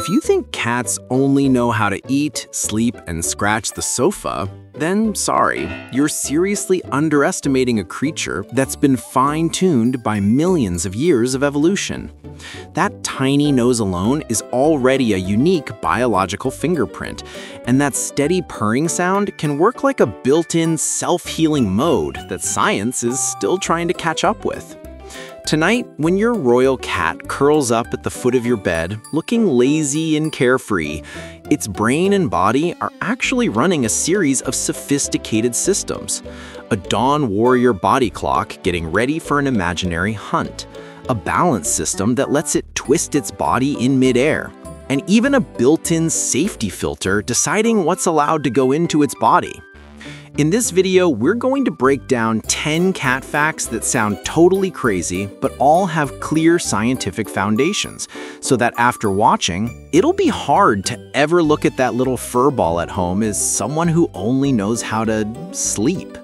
If you think cats only know how to eat, sleep, and scratch the sofa, then sorry, you're seriously underestimating a creature that's been fine-tuned by millions of years of evolution. That tiny nose alone is already a unique biological fingerprint, and that steady purring sound can work like a built-in self-healing mode that science is still trying to catch up with. Tonight, when your royal cat curls up at the foot of your bed, looking lazy and carefree, its brain and body are actually running a series of sophisticated systems. A dawn warrior body clock getting ready for an imaginary hunt, a balance system that lets it twist its body in midair, and even a built-in safety filter deciding what's allowed to go into its body. In this video, we're going to break down 10 cat facts that sound totally crazy, but all have clear scientific foundations, so that after watching, it'll be hard to ever look at that little fur ball at home as someone who only knows how to sleep.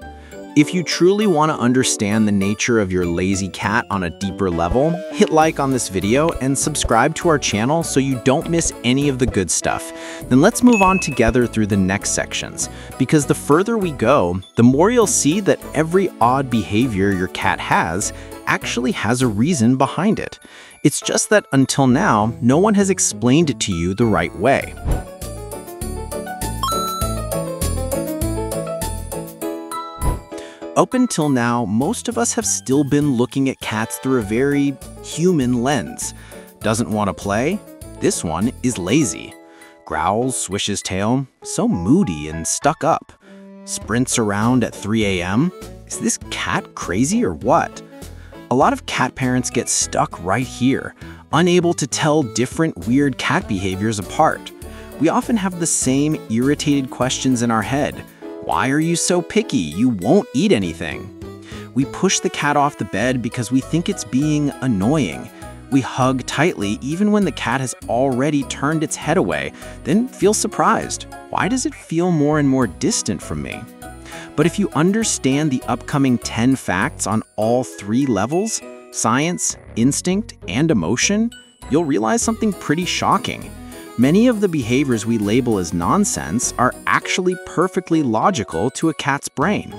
If you truly want to understand the nature of your lazy cat on a deeper level, hit like on this video and subscribe to our channel so you don't miss any of the good stuff. Then let's move on together through the next sections, because the further we go, the more you'll see that every odd behavior your cat has actually has a reason behind it. It's just that until now, no one has explained it to you the right way. Up until now, most of us have still been looking at cats through a very human lens. Doesn't want to play? This one is lazy. Growls, swishes tail, so moody and stuck up. Sprints around at 3 a.m. Is this cat crazy or what? A lot of cat parents get stuck right here, unable to tell different weird cat behaviors apart. We often have the same irritated questions in our head. Why are you so picky? You won't eat anything. We push the cat off the bed because we think it's being annoying. We hug tightly even when the cat has already turned its head away, then feel surprised. Why does it feel more and more distant from me? But if you understand the upcoming 10 facts on all 3 levels, science, instinct, and emotion, you'll realize something pretty shocking. Many of the behaviors we label as nonsense are actually perfectly logical to a cat's brain.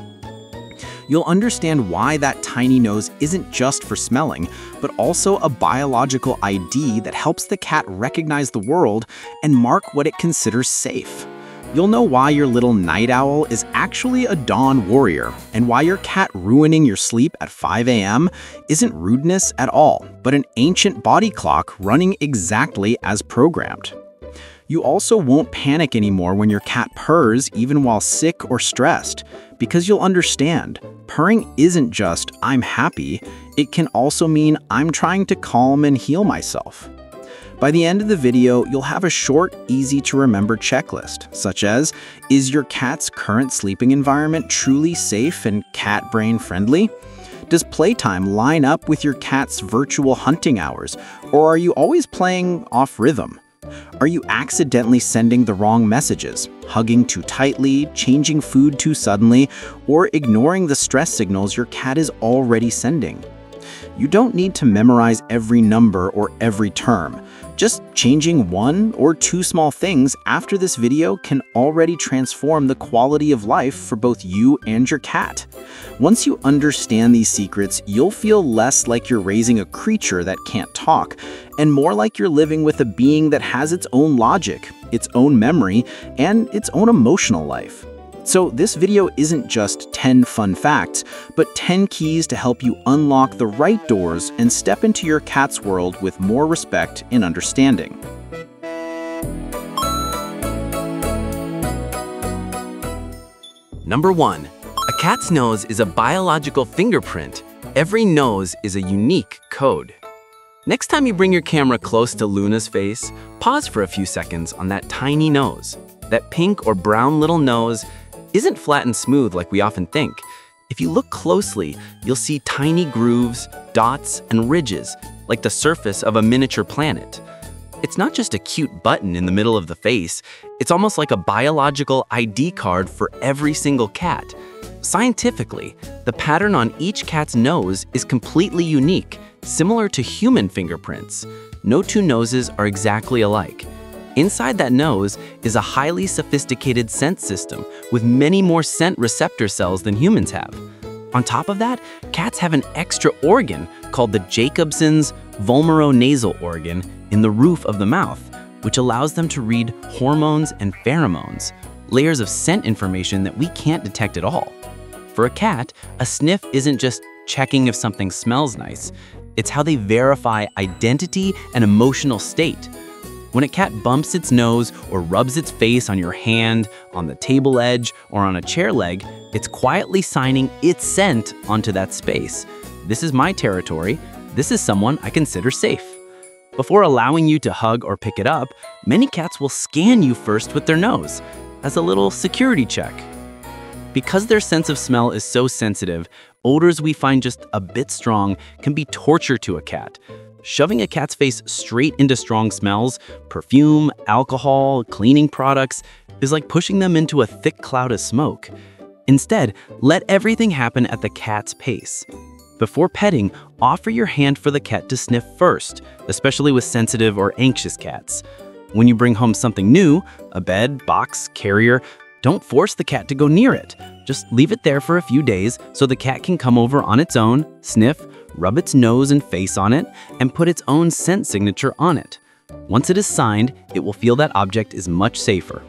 You'll understand why that tiny nose isn't just for smelling, but also a biological ID that helps the cat recognize the world and mark what it considers safe. You'll know why your little night owl is actually a dawn warrior, and why your cat ruining your sleep at 5 a.m. isn't rudeness at all, but an ancient body clock running exactly as programmed. You also won't panic anymore when your cat purrs even while sick or stressed, because you'll understand, purring isn't just "I'm happy," it can also mean "I'm trying to calm and heal myself." By the end of the video, you'll have a short, easy-to-remember checklist, such as, is your cat's current sleeping environment truly safe and cat brain friendly? Does playtime line up with your cat's virtual hunting hours, or are you always playing off rhythm? Are you accidentally sending the wrong messages, hugging too tightly, changing food too suddenly, or ignoring the stress signals your cat is already sending? You don't need to memorize every number or every term. Just changing 1 or 2 small things after this video can already transform the quality of life for both you and your cat. Once you understand these secrets, you'll feel less like you're raising a creature that can't talk, and more like you're living with a being that has its own logic, its own memory, and its own emotional life. So this video isn't just 10 fun facts, but 10 keys to help you unlock the right doors and step into your cat's world with more respect and understanding. Number 1. A cat's nose is a biological fingerprint. Every nose is a unique code. Next time you bring your camera close to Luna's face, pause for a few seconds on that tiny nose. That pink or brown little nose isn't flat and smooth like we often think. If you look closely, you'll see tiny grooves, dots, and ridges, like the surface of a miniature planet. It's not just a cute button in the middle of the face, it's almost like a biological ID card for every single cat. Scientifically, the pattern on each cat's nose is completely unique, similar to human fingerprints. No 2 noses are exactly alike. Inside that nose is a highly sophisticated scent system with many more scent receptor cells than humans have. On top of that, cats have an extra organ called the Jacobson's vomeronasal organ in the roof of the mouth, which allows them to read hormones and pheromones, layers of scent information that we can't detect at all. For a cat, a sniff isn't just checking if something smells nice. It's how they verify identity and emotional state. When a cat bumps its nose or rubs its face on your hand, on the table edge, or on a chair leg, it's quietly signing its scent onto that space. This is my territory. This is someone I consider safe. Before allowing you to hug or pick it up, many cats will scan you first with their nose, as a little security check. Because their sense of smell is so sensitive, odors we find just a bit strong can be torture to a cat. Shoving a cat's face straight into strong smells, perfume, alcohol, cleaning products, is like pushing them into a thick cloud of smoke. Instead, let everything happen at the cat's pace. Before petting, offer your hand for the cat to sniff first, especially with sensitive or anxious cats. When you bring home something new, a bed, box, carrier, don't force the cat to go near it. Just leave it there for a few days so the cat can come over on its own, sniff, rub its nose and face on it, and put its own scent signature on it. Once it is signed, it will feel that object is much safer.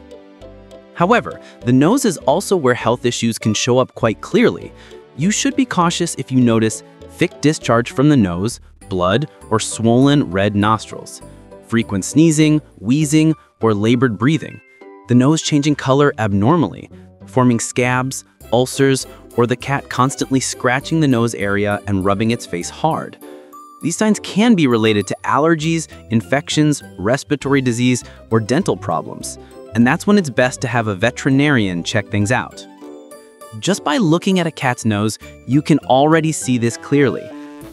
However, the nose is also where health issues can show up quite clearly. You should be cautious if you notice thick discharge from the nose, blood, or swollen red nostrils, frequent sneezing, wheezing, or labored breathing, the nose changing color abnormally, forming scabs, ulcers, or the cat constantly scratching the nose area and rubbing its face hard. These signs can be related to allergies, infections, respiratory disease, or dental problems, and that's when it's best to have a veterinarian check things out. Just by looking at a cat's nose, you can already see this clearly.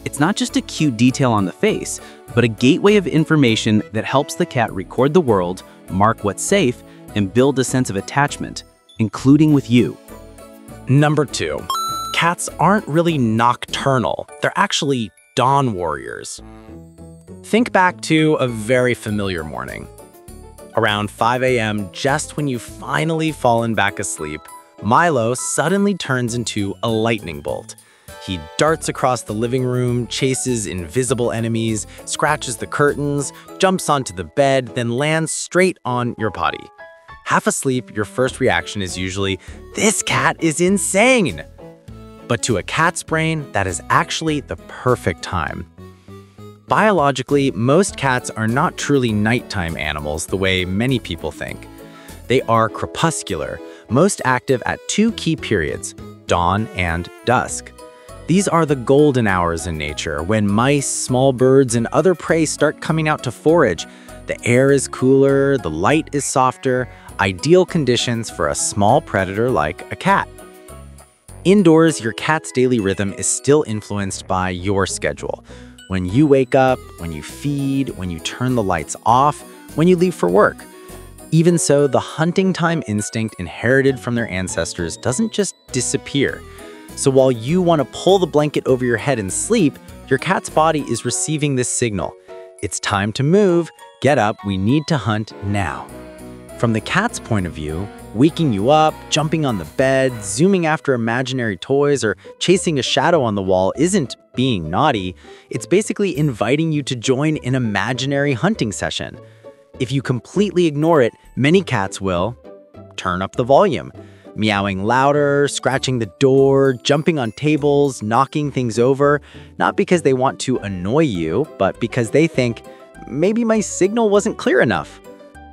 It's not just a cute detail on the face, but a gateway of information that helps the cat record the world, mark what's safe, and build a sense of attachment, including with you. Number 2. Cats aren't really nocturnal. They're actually dawn warriors. Think back to a very familiar morning. Around 5 a.m., just when you've finally fallen back asleep, Milo suddenly turns into a lightning bolt. He darts across the living room, chases invisible enemies, scratches the curtains, jumps onto the bed, then lands straight on your potty. Half asleep, your first reaction is usually, "This cat is insane!" But to a cat's brain, that is actually the perfect time. Biologically, most cats are not truly nighttime animals the way many people think. They are crepuscular, most active at 2 key periods, dawn and dusk. These are the golden hours in nature, when mice, small birds, and other prey start coming out to forage. The air is cooler, the light is softer, ideal conditions for a small predator like a cat. Indoors, your cat's daily rhythm is still influenced by your schedule. When you wake up, when you feed, when you turn the lights off, when you leave for work. Even so, the hunting time instinct inherited from their ancestors doesn't just disappear. So while you want to pull the blanket over your head and sleep, your cat's body is receiving this signal. It's time to move, get up, we need to hunt now. From the cat's point of view, waking you up, jumping on the bed, zooming after imaginary toys, or chasing a shadow on the wall isn't being naughty. It's basically inviting you to join an imaginary hunting session. If you completely ignore it, many cats will turn up the volume, meowing louder, scratching the door, jumping on tables, knocking things over, not because they want to annoy you, but because they think, maybe my signal wasn't clear enough.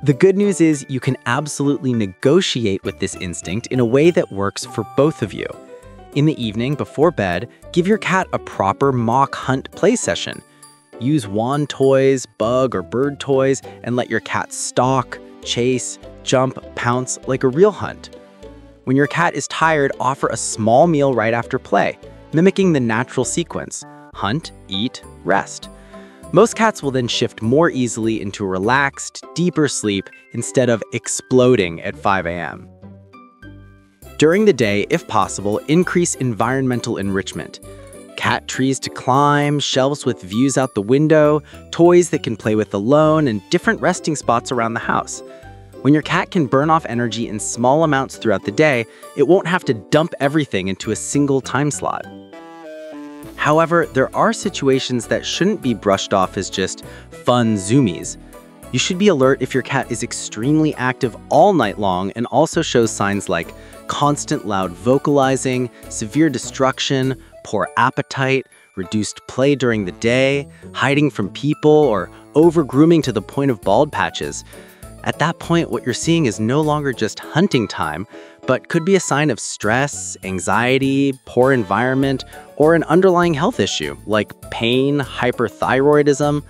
The good news is you can absolutely negotiate with this instinct in a way that works for both of you. In the evening before bed, give your cat a proper mock hunt play session. Use wand toys, bug or bird toys, and let your cat stalk, chase, jump, pounce like a real hunt. When your cat is tired, offer a small meal right after play, mimicking the natural sequence: hunt, eat, rest. Most cats will then shift more easily into a relaxed, deeper sleep instead of exploding at 5 a.m. During the day, if possible, increase environmental enrichment. cat trees to climb, shelves with views out the window, toys that can play with alone, and different resting spots around the house. When your cat can burn off energy in small amounts throughout the day, it won't have to dump everything into a single time slot. However, there are situations that shouldn't be brushed off as just fun zoomies. You should be alert if your cat is extremely active all night long and also shows signs like constant loud vocalizing, severe destruction, poor appetite, reduced play during the day, hiding from people, or over-grooming to the point of bald patches. At that point, what you're seeing is no longer just hunting time, but could be a sign of stress, anxiety, poor environment, or an underlying health issue like pain, hyperthyroidism.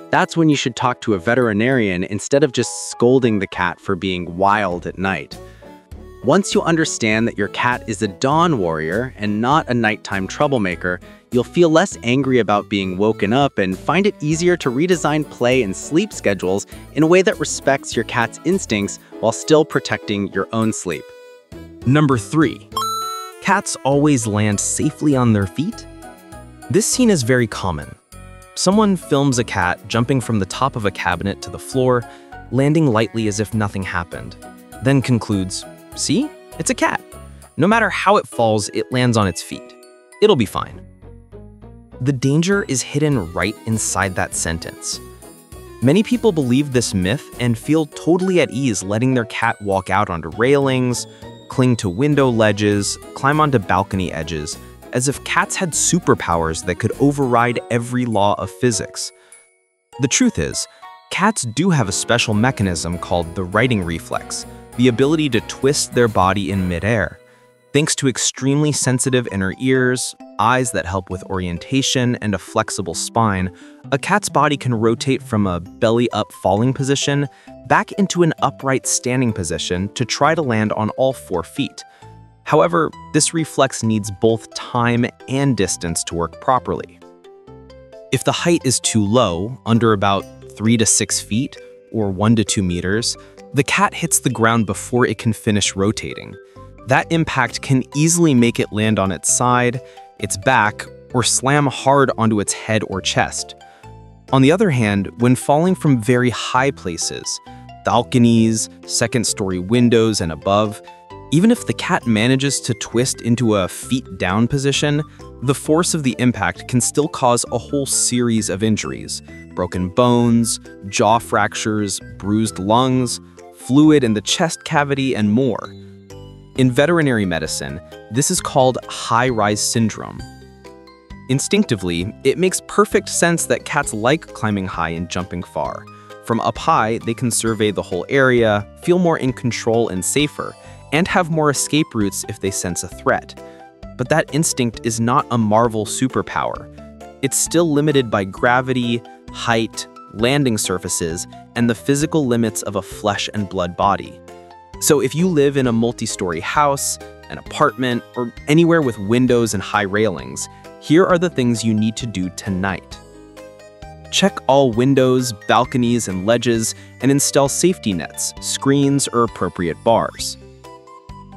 That's when you should talk to a veterinarian instead of just scolding the cat for being wild at night. Once you understand that your cat is a dawn warrior and not a nighttime troublemaker, you'll feel less angry about being woken up and find it easier to redesign play and sleep schedules in a way that respects your cat's instincts while still protecting your own sleep. Number 3. Cats always land safely on their feet? This scene is very common. Someone films a cat jumping from the top of a cabinet to the floor, landing lightly as if nothing happened, then concludes, "See? It's a cat. No matter how it falls, it lands on its feet. It'll be fine." The danger is hidden right inside that sentence. Many people believe this myth and feel totally at ease letting their cat walk out onto railings, cling to window ledges, climb onto balcony edges, as if cats had superpowers that could override every law of physics. The truth is, cats do have a special mechanism called the righting reflex, the ability to twist their body in midair. Thanks to extremely sensitive inner ears, eyes that help with orientation, and a flexible spine, a cat's body can rotate from a belly-up falling position back into an upright standing position to try to land on all 4 feet. However, this reflex needs both time and distance to work properly. If the height is too low, under about 3 to 6 feet, or 1 to 2 meters, the cat hits the ground before it can finish rotating. That impact can easily make it land on its side, its back, or slam hard onto its head or chest. On the other hand, when falling from very high places, balconies, second-story windows, and above, even if the cat manages to twist into a feet-down position, the force of the impact can still cause a whole series of injuries: broken bones, jaw fractures, bruised lungs, fluid in the chest cavity, and more. In veterinary medicine, this is called high-rise syndrome. Instinctively, it makes perfect sense that cats like climbing high and jumping far. From up high, they can survey the whole area, feel more in control and safer, and have more escape routes if they sense a threat. But that instinct is not a Marvel superpower. It's still limited by gravity, height, landing surfaces, and the physical limits of a flesh and blood body. So if you live in a multi-story house, an apartment, or anywhere with windows and high railings, here are the things you need to do tonight. Check all windows, balconies, and ledges, and install safety nets, screens, or appropriate bars.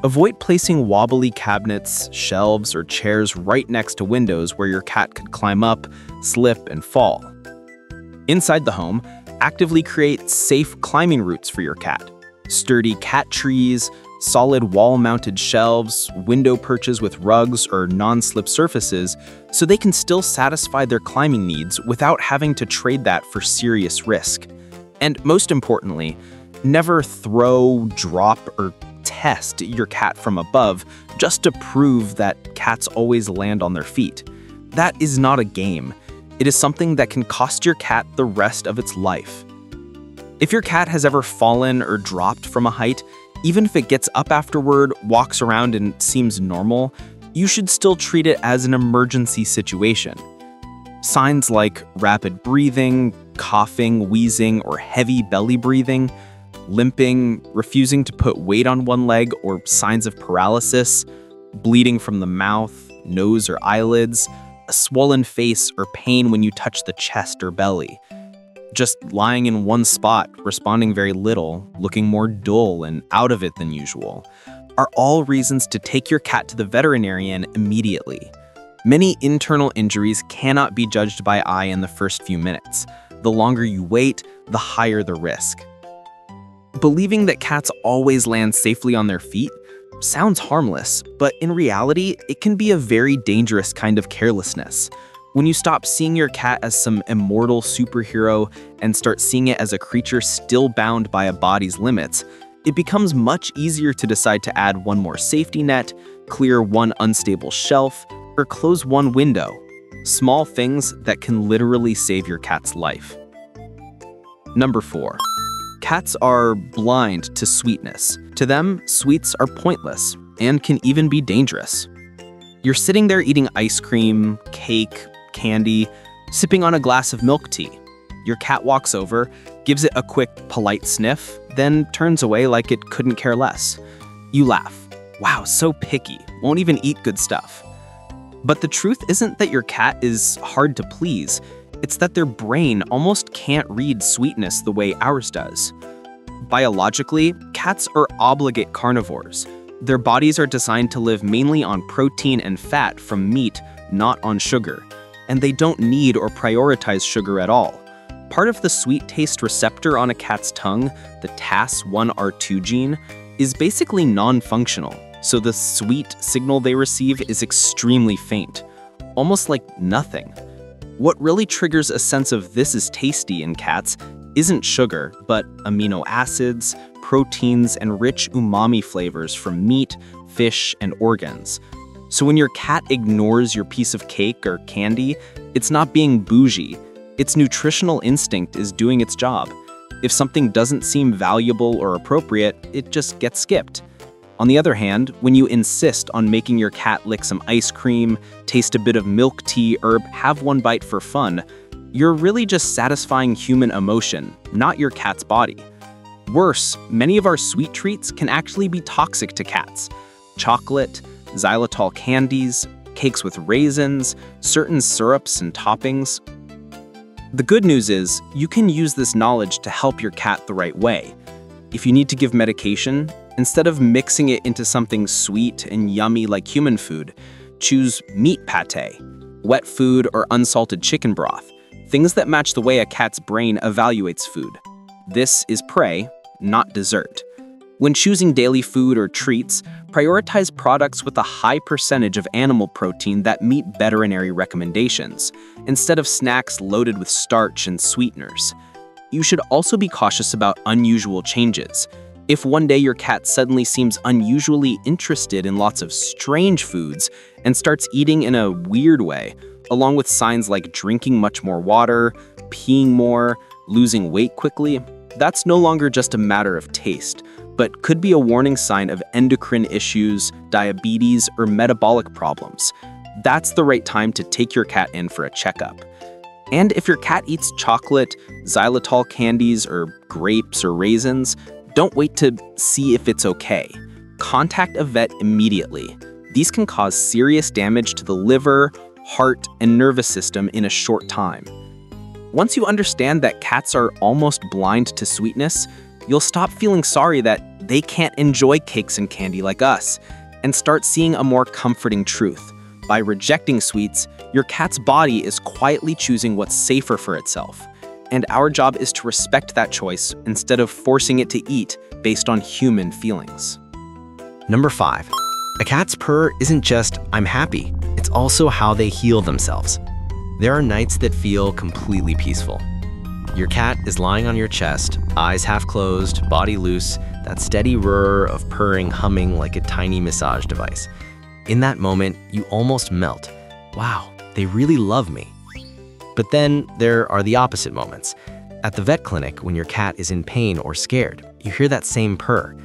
Avoid placing wobbly cabinets, shelves, or chairs right next to windows where your cat could climb up, slip, and fall. Inside the home, actively create safe climbing routes for your cat. Sturdy cat trees, solid wall-mounted shelves, window perches with rugs or non-slip surfaces, so they can still satisfy their climbing needs without having to trade that for serious risk. And most importantly, never throw, drop, or test your cat from above just to prove that cats always land on their feet. That is not a game. It is something that can cost your cat the rest of its life. If your cat has ever fallen or dropped from a height, even if it gets up afterward, walks around, and seems normal, you should still treat it as an emergency situation. Signs like rapid breathing, coughing, wheezing, or heavy belly breathing, limping, refusing to put weight on one leg, or signs of paralysis, bleeding from the mouth, nose, or eyelids, a swollen face, or pain when you touch the chest or belly. Just lying in one spot, responding very little, looking more dull and out of it than usual, are all reasons to take your cat to the veterinarian immediately. Many internal injuries cannot be judged by eye in the first few minutes. The longer you wait, the higher the risk. Believing that cats always land safely on their feet sounds harmless, but in reality, it can be a very dangerous kind of carelessness. When you stop seeing your cat as some immortal superhero and start seeing it as a creature still bound by a body's limits, it becomes much easier to decide to add one more safety net, clear one unstable shelf, or close one window. Small things that can literally save your cat's life. Number 4. Cats are blind to sweetness. To them, sweets are pointless and can even be dangerous. You're sitting there eating ice cream, cake, candy, sipping on a glass of milk tea. Your cat walks over, gives it a quick, polite sniff, then turns away like it couldn't care less. You laugh. Wow, so picky, won't even eat good stuff. But the truth isn't that your cat is hard to please. It's that their brain almost can't read sweetness the way ours does. Biologically, cats are obligate carnivores. Their bodies are designed to live mainly on protein and fat from meat, not on sugar. And they don't need or prioritize sugar at all. Part of the sweet taste receptor on a cat's tongue, the TAS1R2 gene, is basically non-functional, so the sweet signal they receive is extremely faint, almost like nothing. What really triggers a sense of this is tasty in cats isn't sugar, but amino acids, proteins, and rich umami flavors from meat, fish, and organs. So when your cat ignores your piece of cake or candy, it's not being bougie. Its nutritional instinct is doing its job. If something doesn't seem valuable or appropriate, it just gets skipped. On the other hand, when you insist on making your cat lick some ice cream, taste a bit of milk tea, or have one bite for fun, you're really just satisfying human emotion, not your cat's body. Worse, many of our sweet treats can actually be toxic to cats. Chocolate, xylitol candies, cakes with raisins, certain syrups and toppings. The good news is, you can use this knowledge to help your cat the right way. If you need to give medication, instead of mixing it into something sweet and yummy like human food, choose meat pate, wet food, or unsalted chicken broth, things that match the way a cat's brain evaluates food. This is prey, not dessert. When choosing daily food or treats, prioritize products with a high percentage of animal protein that meet veterinary recommendations, instead of snacks loaded with starch and sweeteners. You should also be cautious about unusual changes. If one day your cat suddenly seems unusually interested in lots of strange foods and starts eating in a weird way, along with signs like drinking much more water, peeing more, losing weight quickly, that's no longer just a matter of taste, but could be a warning sign of endocrine issues, diabetes, or metabolic problems. That's the right time to take your cat in for a checkup. And if your cat eats chocolate, xylitol candies, or grapes or raisins, don't wait to see if it's okay. Contact a vet immediately. These can cause serious damage to the liver, heart, and nervous system in a short time. Once you understand that cats are almost blind to sweetness, you'll stop feeling sorry that they can't enjoy cakes and candy like us, and start seeing a more comforting truth. By rejecting sweets, your cat's body is quietly choosing what's safer for itself. And our job is to respect that choice instead of forcing it to eat based on human feelings. Number 5. A cat's purr isn't just, "I'm happy." It's also how they heal themselves. There are nights that feel completely peaceful. Your cat is lying on your chest, eyes half closed, body loose, that steady whir of purring humming like a tiny massage device. In that moment, you almost melt. Wow, they really love me. But then there are the opposite moments. At the vet clinic, when your cat is in pain or scared, you hear that same purr.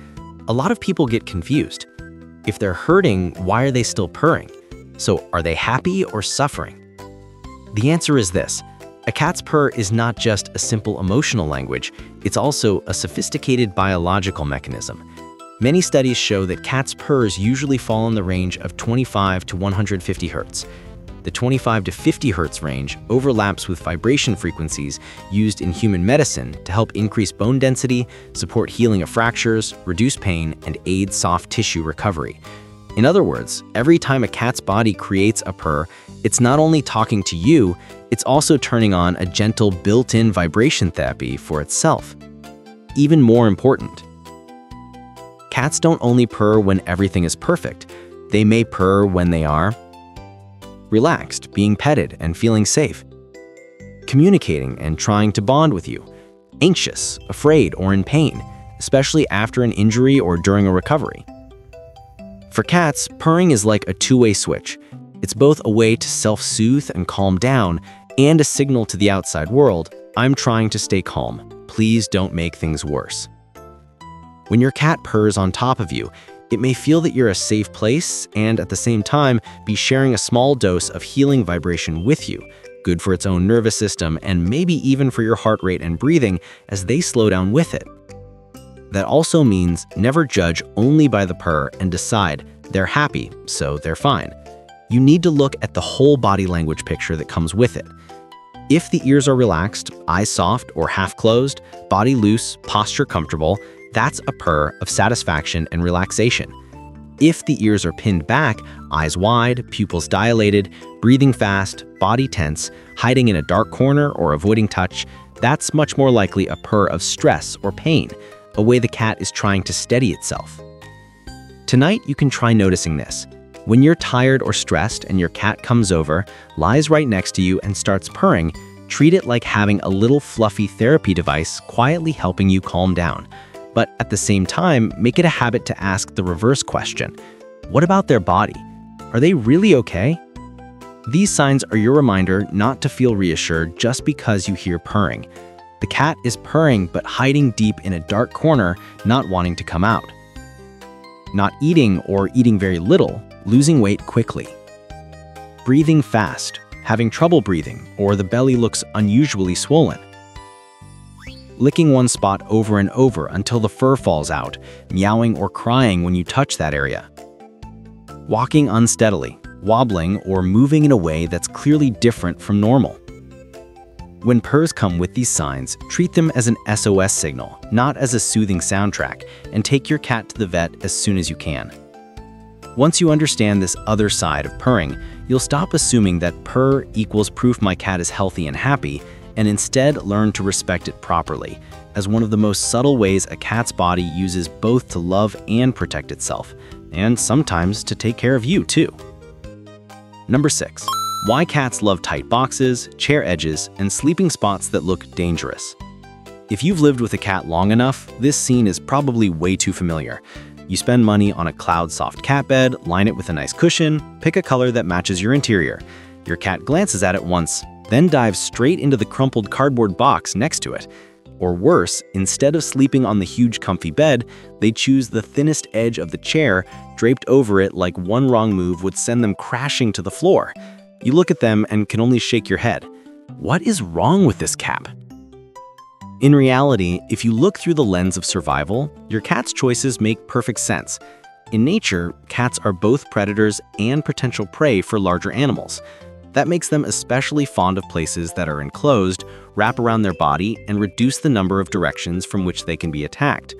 A lot of people get confused. If they're hurting, why are they still purring? So are they happy or suffering? The answer is this. A cat's purr is not just a simple emotional language, it's also a sophisticated biological mechanism. Many studies show that cats' purrs usually fall in the range of 25 to 150 Hz. The 25 to 50 Hz range overlaps with vibration frequencies used in human medicine to help increase bone density, support healing of fractures, reduce pain, and aid soft tissue recovery. In other words, every time a cat's body creates a purr, it's not only talking to you, it's also turning on a gentle built-in vibration therapy for itself. Even more important, cats don't only purr when everything is perfect. They may purr when they are relaxed, being petted and feeling safe, communicating and trying to bond with you, anxious, afraid, or in pain, especially after an injury or during a recovery. For cats, purring is like a two-way switch. It's both a way to self-soothe and calm down, and a signal to the outside world, I'm trying to stay calm. Please don't make things worse. When your cat purrs on top of you, it may feel that you're a safe place and at the same time be sharing a small dose of healing vibration with you, good for its own nervous system and maybe even for your heart rate and breathing as they slow down with it. That also means never judge only by the purr and decide they're happy, so they're fine. You need to look at the whole body language picture that comes with it. If the ears are relaxed, eyes soft or half closed, body loose, posture comfortable, that's a purr of satisfaction and relaxation. If the ears are pinned back, eyes wide, pupils dilated, breathing fast, body tense, hiding in a dark corner or avoiding touch, that's much more likely a purr of stress or pain, a way the cat is trying to steady itself. Tonight, you can try noticing this. When you're tired or stressed and your cat comes over, lies right next to you and starts purring, treat it like having a little fluffy therapy device quietly helping you calm down. But at the same time, make it a habit to ask the reverse question. What about their body? Are they really okay? These signs are your reminder not to feel reassured just because you hear purring. The cat is purring but hiding deep in a dark corner, not wanting to come out. Not eating or eating very little, losing weight quickly. Breathing fast, having trouble breathing, or the belly looks unusually swollen. Licking one spot over and over until the fur falls out, meowing or crying when you touch that area. Walking unsteadily, wobbling, or moving in a way that's clearly different from normal. When purrs come with these signs, treat them as an SOS signal, not as a soothing soundtrack, and take your cat to the vet as soon as you can. Once you understand this other side of purring, you'll stop assuming that purr equals proof my cat is healthy and happy, and instead learn to respect it properly, as one of the most subtle ways a cat's body uses both to love and protect itself, and sometimes to take care of you too. Number 6. Why cats love tight boxes, chair edges, and sleeping spots that look dangerous. If you've lived with a cat long enough, this scene is probably way too familiar. You spend money on a cloud-soft cat bed, line it with a nice cushion, pick a color that matches your interior. Your cat glances at it once, then dives straight into the crumpled cardboard box next to it. Or worse, instead of sleeping on the huge comfy bed, they choose the thinnest edge of the chair, draped over it like one wrong move would send them crashing to the floor. You look at them and can only shake your head. What is wrong with this cat? In reality, if you look through the lens of survival, your cat's choices make perfect sense. In nature, cats are both predators and potential prey for larger animals. That makes them especially fond of places that are enclosed, wrap around their body, and reduce the number of directions from which they can be attacked.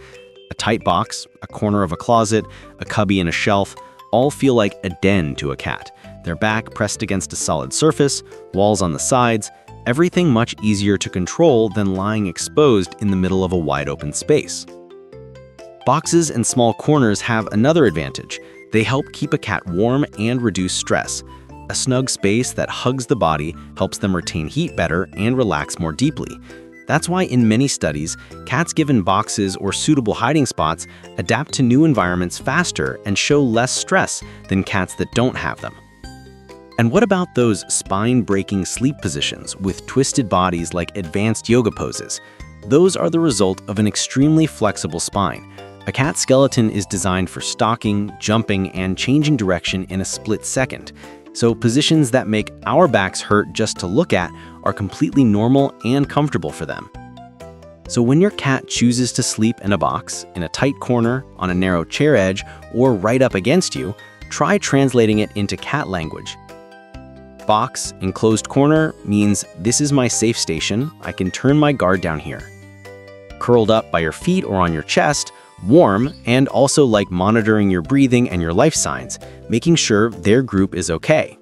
A tight box, a corner of a closet, a cubby in a shelf, all feel like a den to a cat. Their back pressed against a solid surface, walls on the sides, everything much easier to control than lying exposed in the middle of a wide open space. Boxes and small corners have another advantage. They help keep a cat warm and reduce stress. A snug space that hugs the body helps them retain heat better and relax more deeply. That's why in many studies, cats given boxes or suitable hiding spots adapt to new environments faster and show less stress than cats that don't have them. And what about those spine-breaking sleep positions with twisted bodies like advanced yoga poses? Those are the result of an extremely flexible spine. A cat's skeleton is designed for stalking, jumping, and changing direction in a split second. So positions that make our backs hurt just to look at are completely normal and comfortable for them. So when your cat chooses to sleep in a box, in a tight corner, on a narrow chair edge, or right up against you, try translating it into cat language. Box, enclosed corner means this is my safe station, I can turn my guard down here. Curled up by your feet or on your chest, warm, and also like monitoring your breathing and your life signs, making sure their group is okay.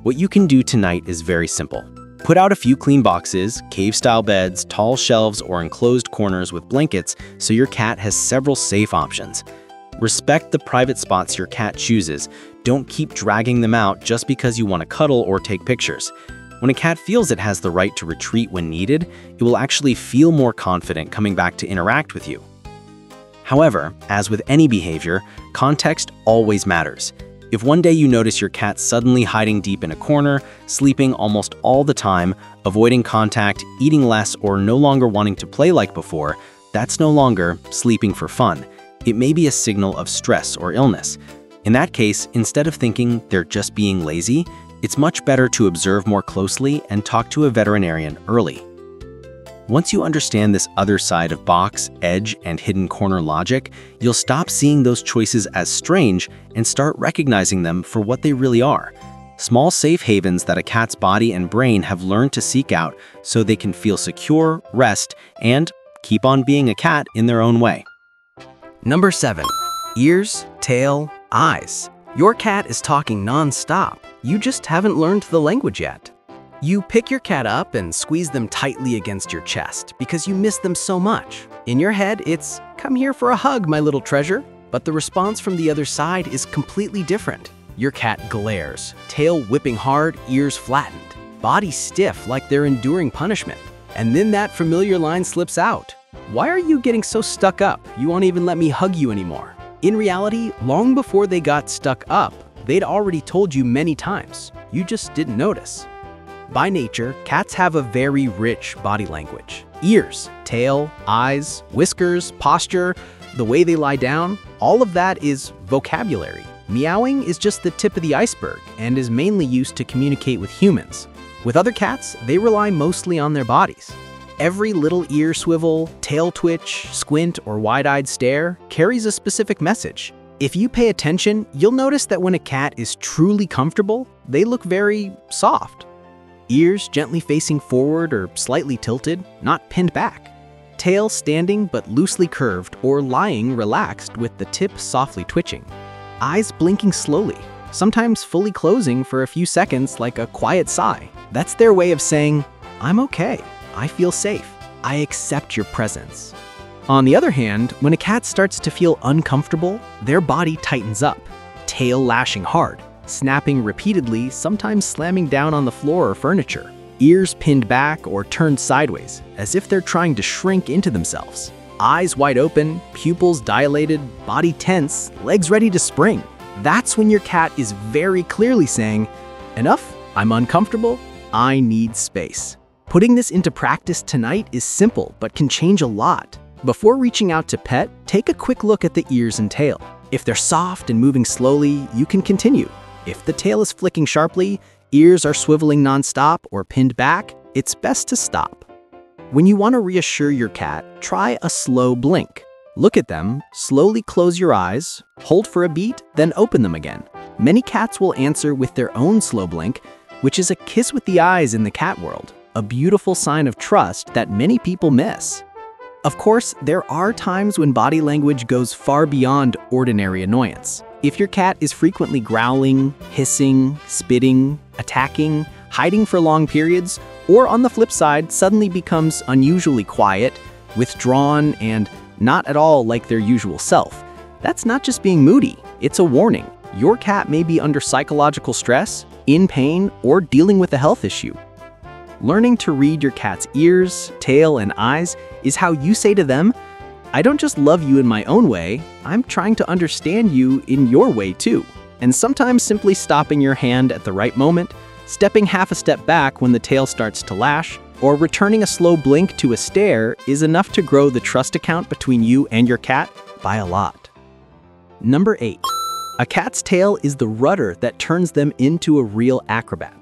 What you can do tonight is very simple. Put out a few clean boxes, cave-style beds, tall shelves, or enclosed corners with blankets so your cat has several safe options. Respect the private spots your cat chooses. Don't keep dragging them out just because you want to cuddle or take pictures. When a cat feels it has the right to retreat when needed, it will actually feel more confident coming back to interact with you. However, as with any behavior, context always matters. If one day you notice your cat suddenly hiding deep in a corner, sleeping almost all the time, avoiding contact, eating less, or no longer wanting to play like before, that's no longer sleeping for fun. It may be a signal of stress or illness. In that case, instead of thinking they're just being lazy, it's much better to observe more closely and talk to a veterinarian early. Once you understand this other side of box, edge, and hidden corner logic, you'll stop seeing those choices as strange and start recognizing them for what they really are. Small safe havens that a cat's body and brain have learned to seek out so they can feel secure, rest, and keep on being a cat in their own way. Number 7. Ears, tail, eyes. Your cat is talking non-stop. You just haven't learned the language yet. You pick your cat up and squeeze them tightly against your chest because you miss them so much. In your head, it's, "Come here for a hug, my little treasure." But the response from the other side is completely different. Your cat glares, tail whipping hard, ears flattened, body stiff like they're enduring punishment. And then that familiar line slips out. "Why are you getting so stuck up? You won't even let me hug you anymore." In reality, long before they got stuck up, they'd already told you many times. You just didn't notice. By nature, cats have a very rich body language. Ears, tail, eyes, whiskers, posture, the way they lie down, all of that is vocabulary. Meowing is just the tip of the iceberg and is mainly used to communicate with humans. With other cats, they rely mostly on their bodies. Every little ear swivel, tail twitch, squint, or wide-eyed stare carries a specific message. If you pay attention, you'll notice that when a cat is truly comfortable, they look very soft. Ears gently facing forward or slightly tilted, not pinned back. Tail standing but loosely curved or lying relaxed with the tip softly twitching. Eyes blinking slowly, sometimes fully closing for a few seconds like a quiet sigh. That's their way of saying, "I'm okay, I feel safe, I accept your presence." On the other hand, when a cat starts to feel uncomfortable, their body tightens up, tail lashing hard, snapping repeatedly, sometimes slamming down on the floor or furniture. Ears pinned back or turned sideways, as if they're trying to shrink into themselves. Eyes wide open, pupils dilated, body tense, legs ready to spring. That's when your cat is very clearly saying, "Enough, I'm uncomfortable, I need space." Putting this into practice tonight is simple, but can change a lot. Before reaching out to pet, take a quick look at the ears and tail. If they're soft and moving slowly, you can continue. If the tail is flicking sharply, ears are swiveling nonstop or pinned back, it's best to stop. When you want to reassure your cat, try a slow blink. Look at them, slowly close your eyes, hold for a beat, then open them again. Many cats will answer with their own slow blink, which is a kiss with the eyes in the cat world, a beautiful sign of trust that many people miss. Of course, there are times when body language goes far beyond ordinary annoyance. If your cat is frequently growling, hissing, spitting, attacking, hiding for long periods, or on the flip side, suddenly becomes unusually quiet, withdrawn, and not at all like their usual self, that's not just being moody, it's a warning. Your cat may be under psychological stress, in pain, or dealing with a health issue. Learning to read your cat's ears, tail, and eyes is how you say to them, "I don't just love you in my own way, I'm trying to understand you in your way too." And sometimes simply stopping your hand at the right moment, stepping half a step back when the tail starts to lash, or returning a slow blink to a stare is enough to grow the trust account between you and your cat by a lot. Number 8. A cat's tail is the rudder that turns them into a real acrobat.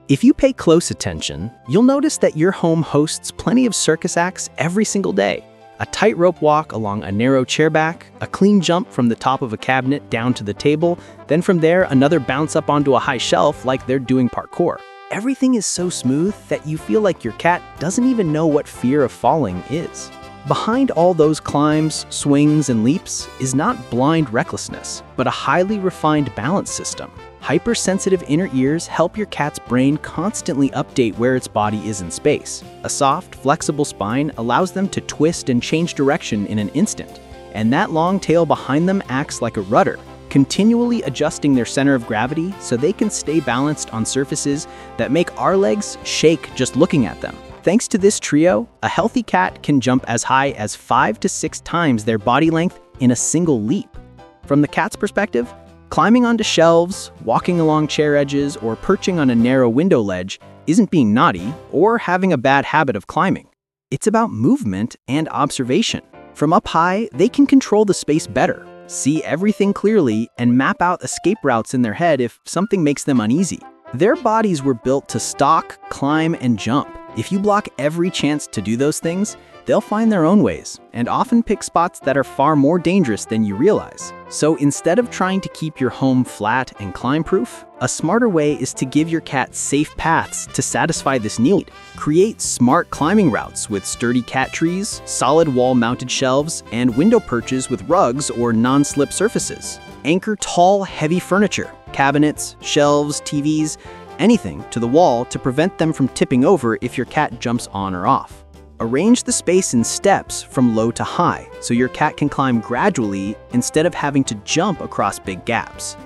If you pay close attention, you'll notice that your home hosts plenty of circus acts every single day. A tightrope walk along a narrow chairback, a clean jump from the top of a cabinet down to the table, then from there another bounce up onto a high shelf like they're doing parkour. Everything is so smooth that you feel like your cat doesn't even know what fear of falling is. Behind all those climbs, swings, and leaps is not blind recklessness, but a highly refined balance system. Hypersensitive inner ears help your cat's brain constantly update where its body is in space. A soft, flexible spine allows them to twist and change direction in an instant, and that long tail behind them acts like a rudder, continually adjusting their center of gravity so they can stay balanced on surfaces that make our legs shake just looking at them. Thanks to this trio, a healthy cat can jump as high as 5 to 6 times their body length in a single leap. From the cat's perspective, climbing onto shelves, walking along chair edges, or perching on a narrow window ledge isn't being naughty or having a bad habit of climbing. It's about movement and observation. From up high, they can control the space better, see everything clearly, and map out escape routes in their head if something makes them uneasy. Their bodies were built to stalk, climb, and jump. If you block every chance to do those things, they'll find their own ways, and often pick spots that are far more dangerous than you realize. So instead of trying to keep your home flat and climb-proof, a smarter way is to give your cat safe paths to satisfy this need. Create smart climbing routes with sturdy cat trees, solid wall-mounted shelves, and window perches with rugs or non-slip surfaces. Anchor tall, heavy furniture, cabinets, shelves, TVs, anything to the wall to prevent them from tipping over if your cat jumps on or off. Arrange the space in steps from low to high so your cat can climb gradually instead of having to jump across big gaps.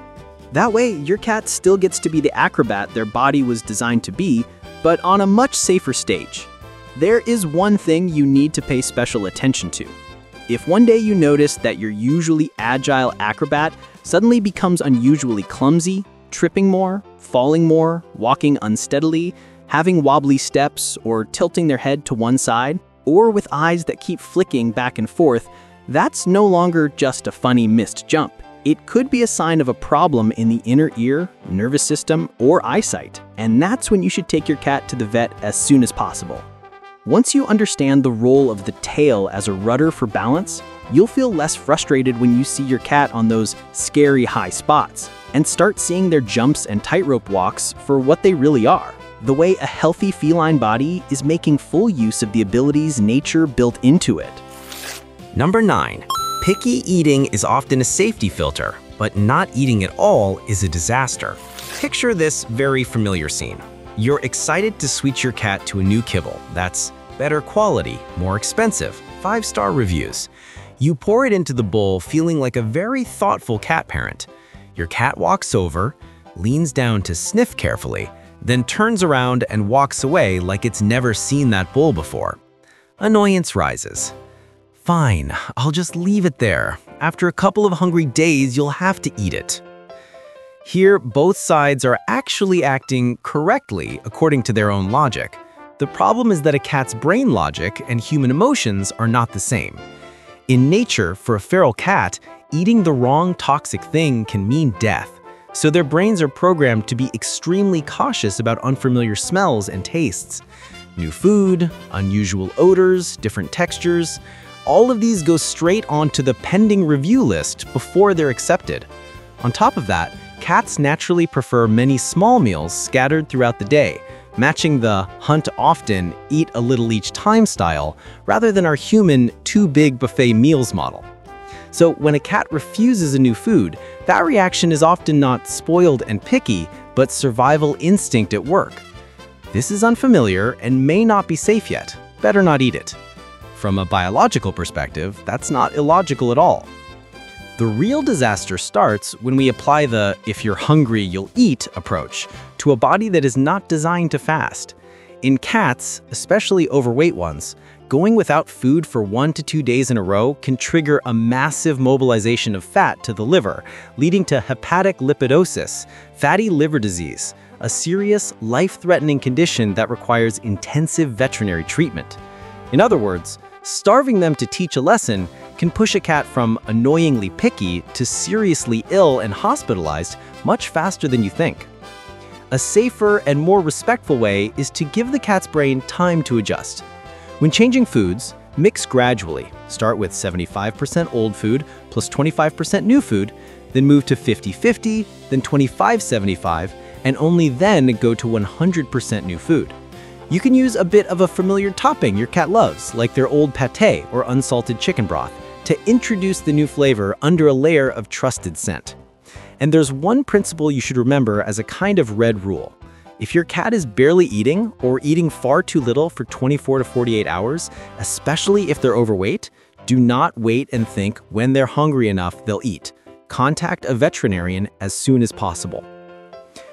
That way, your cat still gets to be the acrobat their body was designed to be, but on a much safer stage. There is one thing you need to pay special attention to. If one day you notice that your usually agile acrobat suddenly becomes unusually clumsy, tripping more, falling more, walking unsteadily, having wobbly steps, or tilting their head to one side, or with eyes that keep flicking back and forth, that's no longer just a funny missed jump. It could be a sign of a problem in the inner ear, nervous system, or eyesight, and that's when you should take your cat to the vet as soon as possible. Once you understand the role of the tail as a rudder for balance, you'll feel less frustrated when you see your cat on those scary high spots, and start seeing their jumps and tightrope walks for what they really are. The way a healthy feline body is making full use of the abilities nature built into it. Number 9. Picky eating is often a safety filter, but not eating at all is a disaster. Picture this very familiar scene. You're excited to switch your cat to a new kibble that's better quality, more expensive, 5-star reviews. You pour it into the bowl feeling like a very thoughtful cat parent. Your cat walks over, leans down to sniff carefully, then turns around and walks away like it's never seen that bowl before. Annoyance rises. Fine, I'll just leave it there. After a couple of hungry days, you'll have to eat it. Here, both sides are actually acting correctly according to their own logic. The problem is that a cat's brain logic and human emotions are not the same. In nature, for a feral cat, eating the wrong toxic thing can mean death, so their brains are programmed to be extremely cautious about unfamiliar smells and tastes. New food, unusual odors, different textures, all of these go straight onto the pending review list before they're accepted. On top of that, cats naturally prefer many small meals scattered throughout the day, matching the hunt often, eat a little each time style, rather than our human too-big buffet meals model. So when a cat refuses a new food, that reaction is often not spoiled and picky, but survival instinct at work. This is unfamiliar and may not be safe yet. Better not eat it. From a biological perspective, that's not illogical at all. The real disaster starts when we apply the "if you're hungry, you'll eat" approach to a body that is not designed to fast. In cats, especially overweight ones, going without food for 1 to 2 days in a row can trigger a massive mobilization of fat to the liver, leading to hepatic lipidosis, fatty liver disease, a serious, life-threatening condition that requires intensive veterinary treatment. In other words, starving them to teach a lesson can push a cat from annoyingly picky to seriously ill and hospitalized much faster than you think. A safer and more respectful way is to give the cat's brain time to adjust. When changing foods, mix gradually. Start with 75% old food plus 25% new food, then move to 50-50, then 25-75, and only then go to 100% new food. You can use a bit of a familiar topping your cat loves, like their old pâté or unsalted chicken broth, to introduce the new flavor under a layer of trusted scent. And there's one principle you should remember as a kind of red rule. If your cat is barely eating or eating far too little for 24 to 48 hours, especially if they're overweight, do not wait and think when they're hungry enough they'll eat. Contact a veterinarian as soon as possible.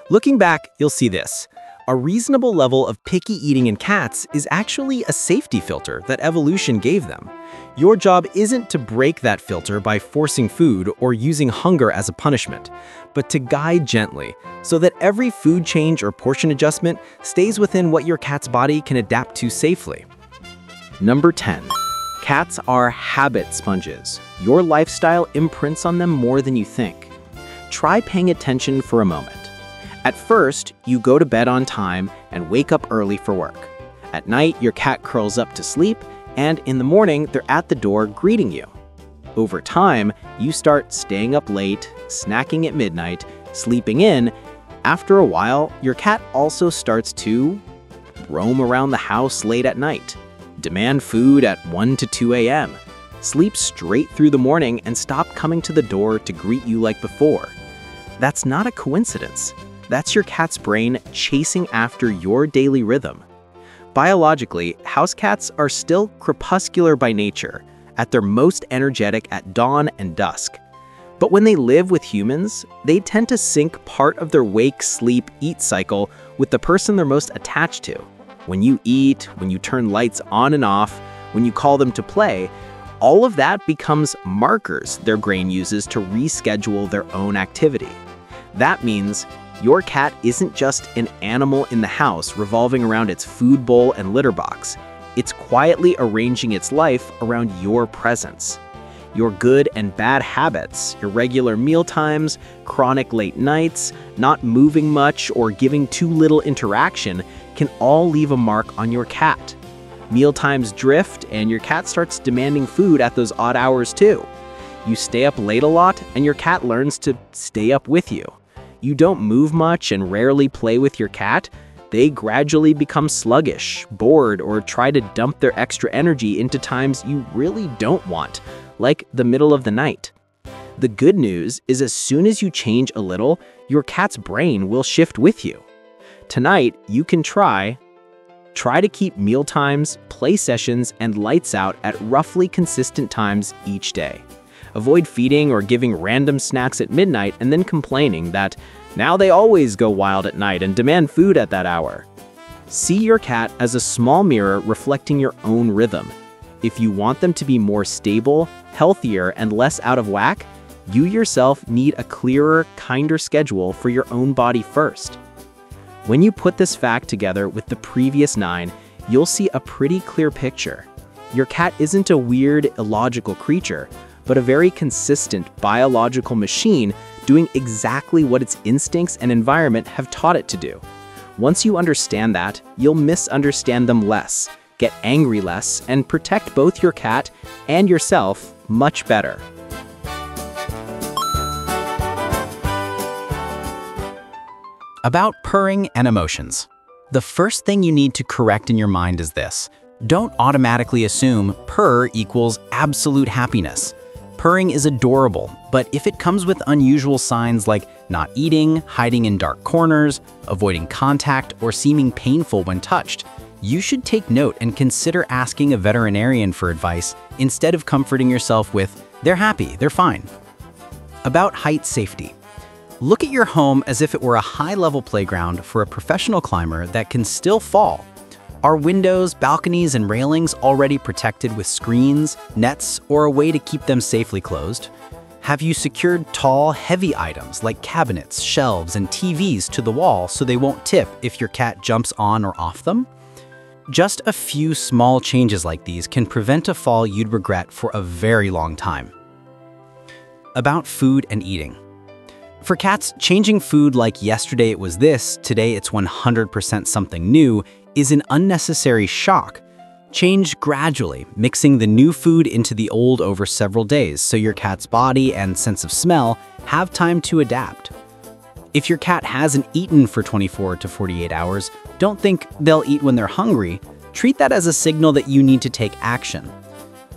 Looking back, you'll see this. A reasonable level of picky eating in cats is actually a safety filter that evolution gave them. Your job isn't to break that filter by forcing food or using hunger as a punishment, but to guide gently so that every food change or portion adjustment stays within what your cat's body can adapt to safely. Number 10. Cats are habit sponges. Your lifestyle imprints on them more than you think. Try paying attention for a moment. At first, you go to bed on time and wake up early for work. At night, your cat curls up to sleep, and in the morning, they're at the door greeting you. Over time, you start staying up late, snacking at midnight, sleeping in. After a while, your cat also starts to roam around the house late at night, demand food at 1 to 2 a.m., sleep straight through the morning, and stop coming to the door to greet you like before. That's not a coincidence. That's your cat's brain chasing after your daily rhythm. Biologically, house cats are still crepuscular by nature, at their most energetic at dawn and dusk. But when they live with humans, they tend to sync part of their wake, sleep, eat cycle with the person they're most attached to. When you eat, when you turn lights on and off, when you call them to play, all of that becomes markers their brain uses to reschedule their own activity. That means your cat isn't just an animal in the house revolving around its food bowl and litter box. It's quietly arranging its life around your presence. Your good and bad habits, irregular meal times, chronic late nights, not moving much, or giving too little interaction can all leave a mark on your cat. Meal times drift, and your cat starts demanding food at those odd hours too. You stay up late a lot, and your cat learns to stay up with you. You don't move much and rarely play with your cat, they gradually become sluggish, bored, or try to dump their extra energy into times you really don't want, like the middle of the night. The good news is as soon as you change a little, your cat's brain will shift with you. Tonight, you can try to keep meal times, play sessions, and lights out at roughly consistent times each day. Avoid feeding or giving random snacks at midnight and then complaining that now they always go wild at night and demand food at that hour. See your cat as a small mirror reflecting your own rhythm. If you want them to be more stable, healthier, and less out of whack, you yourself need a clearer, kinder schedule for your own body first. When you put this fact together with the previous 9, you'll see a pretty clear picture. Your cat isn't a weird, illogical creature, but a very consistent biological machine doing exactly what its instincts and environment have taught it to do. Once you understand that, you'll misunderstand them less, get angry less, and protect both your cat and yourself much better. About purring and emotions. The first thing you need to correct in your mind is this. Don't automatically assume purr equals absolute happiness. Purring is adorable, but if it comes with unusual signs like not eating, hiding in dark corners, avoiding contact, or seeming painful when touched, you should take note and consider asking a veterinarian for advice instead of comforting yourself with, "They're happy, they're fine." About height safety. Look at your home as if it were a high-level playground for a professional climber that can still fall. Are windows, balconies, and railings already protected with screens, nets, or a way to keep them safely closed? Have you secured tall, heavy items like cabinets, shelves, and TVs to the wall so they won't tip if your cat jumps on or off them? Just a few small changes like these can prevent a fall you'd regret for a very long time. About food and eating. For cats, changing food like yesterday it was this, today it's 100% something new, is an unnecessary shock. Change gradually, mixing the new food into the old over several days so your cat's body and sense of smell have time to adapt. If your cat hasn't eaten for 24 to 48 hours, don't think they'll eat when they're hungry. Treat that as a signal that you need to take action.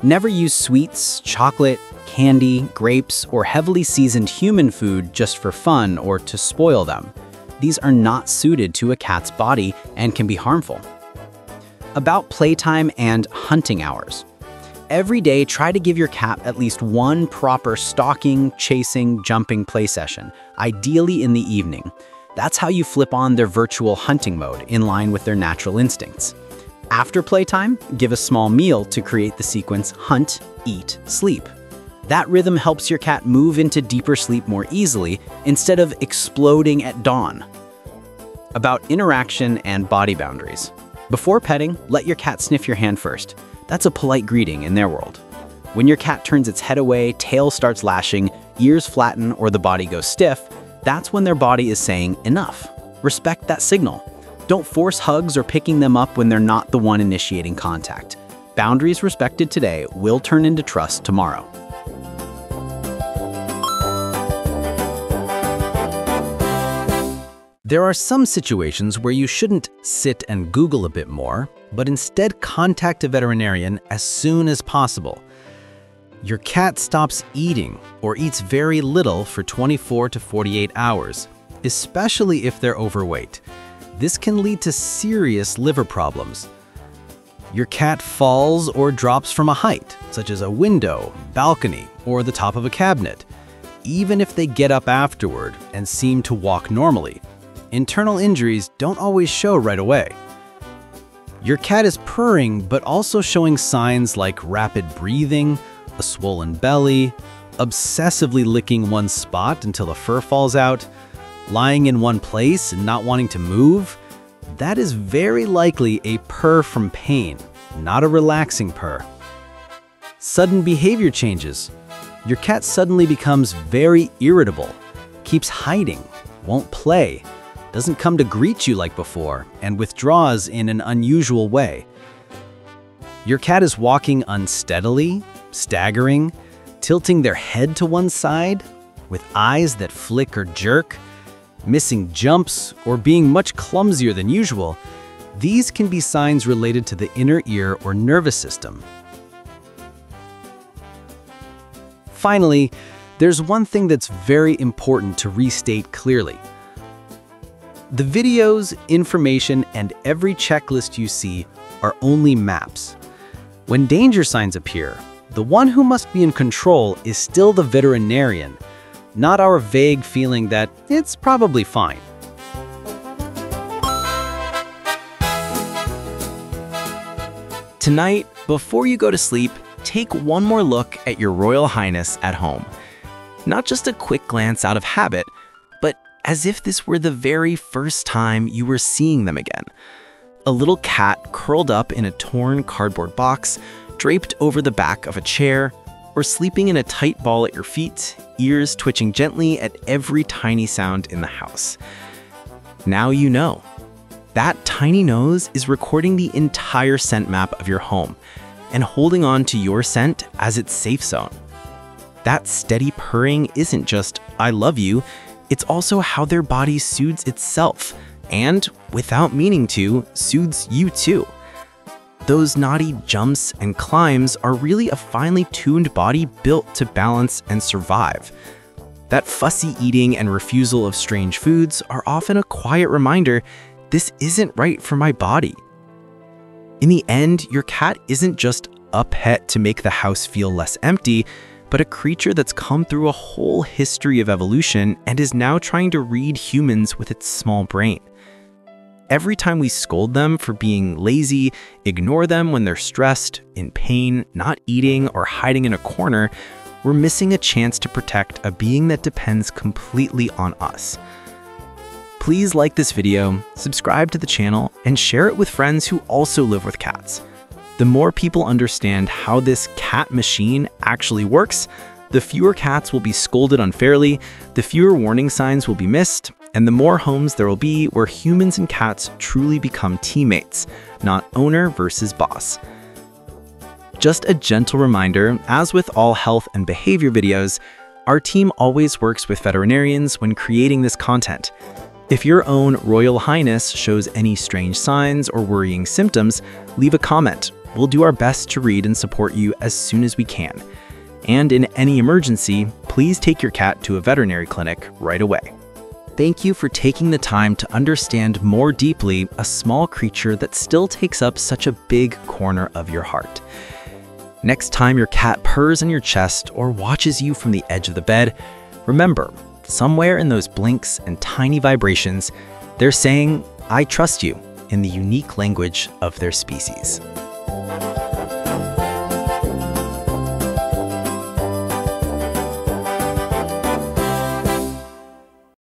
Never use sweets, chocolate, candy, grapes, or heavily seasoned human food just for fun or to spoil them. These are not suited to a cat's body and can be harmful. About playtime and hunting hours. Every day, try to give your cat at least one proper stalking, chasing, jumping play session, ideally in the evening. That's how you flip on their virtual hunting mode in line with their natural instincts. After playtime, give a small meal to create the sequence hunt, eat, sleep. That rhythm helps your cat move into deeper sleep more easily instead of exploding at dawn. About interaction and body boundaries. Before petting, let your cat sniff your hand first. That's a polite greeting in their world. When your cat turns its head away, tail starts lashing, ears flatten, or the body goes stiff, that's when their body is saying enough. Respect that signal. Don't force hugs or picking them up when they're not the one initiating contact. Boundaries respected today will turn into trust tomorrow. There are some situations where you shouldn't sit and Google a bit more, but instead contact a veterinarian as soon as possible. Your cat stops eating or eats very little for 24 to 48 hours, especially if they're overweight. This can lead to serious liver problems. Your cat falls or drops from a height, such as a window, balcony, or the top of a cabinet. Even if they get up afterward and seem to walk normally, internal injuries don't always show right away. Your cat is purring but also showing signs like rapid breathing, a swollen belly, obsessively licking one spot until the fur falls out, lying in one place and not wanting to move. That is very likely a purr from pain, not a relaxing purr. Sudden behavior changes. Your cat suddenly becomes very irritable, keeps hiding, won't play, doesn't come to greet you like before, and withdraws in an unusual way. Your cat is walking unsteadily, staggering, tilting their head to one side, with eyes that flick or jerk, missing jumps, or being much clumsier than usual. These can be signs related to the inner ear or nervous system. Finally, there's one thing that's very important to restate clearly. The videos, information, and every checklist you see are only maps. When danger signs appear, the one who must be in control is still the veterinarian, not our vague feeling that it's probably fine. Tonight, before you go to sleep, take one more look at your Royal Highness at home. Not just a quick glance out of habit, but as if this were the very first time you were seeing them again. A little cat curled up in a torn cardboard box, draped over the back of a chair, or sleeping in a tight ball at your feet, ears twitching gently at every tiny sound in the house. Now you know. That tiny nose is recording the entire scent map of your home and holding on to your scent as its safe zone. That steady purring isn't just, "I love you," it's also how their body soothes itself and, without meaning to, soothes you too. Those naughty jumps and climbs are really a finely tuned body built to balance and survive. That fussy eating and refusal of strange foods are often a quiet reminder, this isn't right for my body. In the end, your cat isn't just a pet to make the house feel less empty, but a creature that's come through a whole history of evolution and is now trying to read humans with its small brain. Every time we scold them for being lazy, ignore them when they're stressed, in pain, not eating, or hiding in a corner, we're missing a chance to protect a being that depends completely on us. Please like this video, subscribe to the channel, and share it with friends who also live with cats. The more people understand how this cat machine actually works, the fewer cats will be scolded unfairly, the fewer warning signs will be missed, and the more homes there will be where humans and cats truly become teammates, not owner versus boss. Just a gentle reminder, as with all health and behavior videos, Our team always works with veterinarians when creating this content. If your own Royal Highness shows any strange signs or worrying symptoms, leave a comment. We'll do our best to read and support you as soon as we can. And in any emergency, please take your cat to a veterinary clinic right away. Thank you for taking the time to understand more deeply a small creature that still takes up such a big corner of your heart. Next time your cat purrs on your chest or watches you from the edge of the bed, remember, somewhere in those blinks and tiny vibrations, they're saying, "I trust you," in the unique language of their species.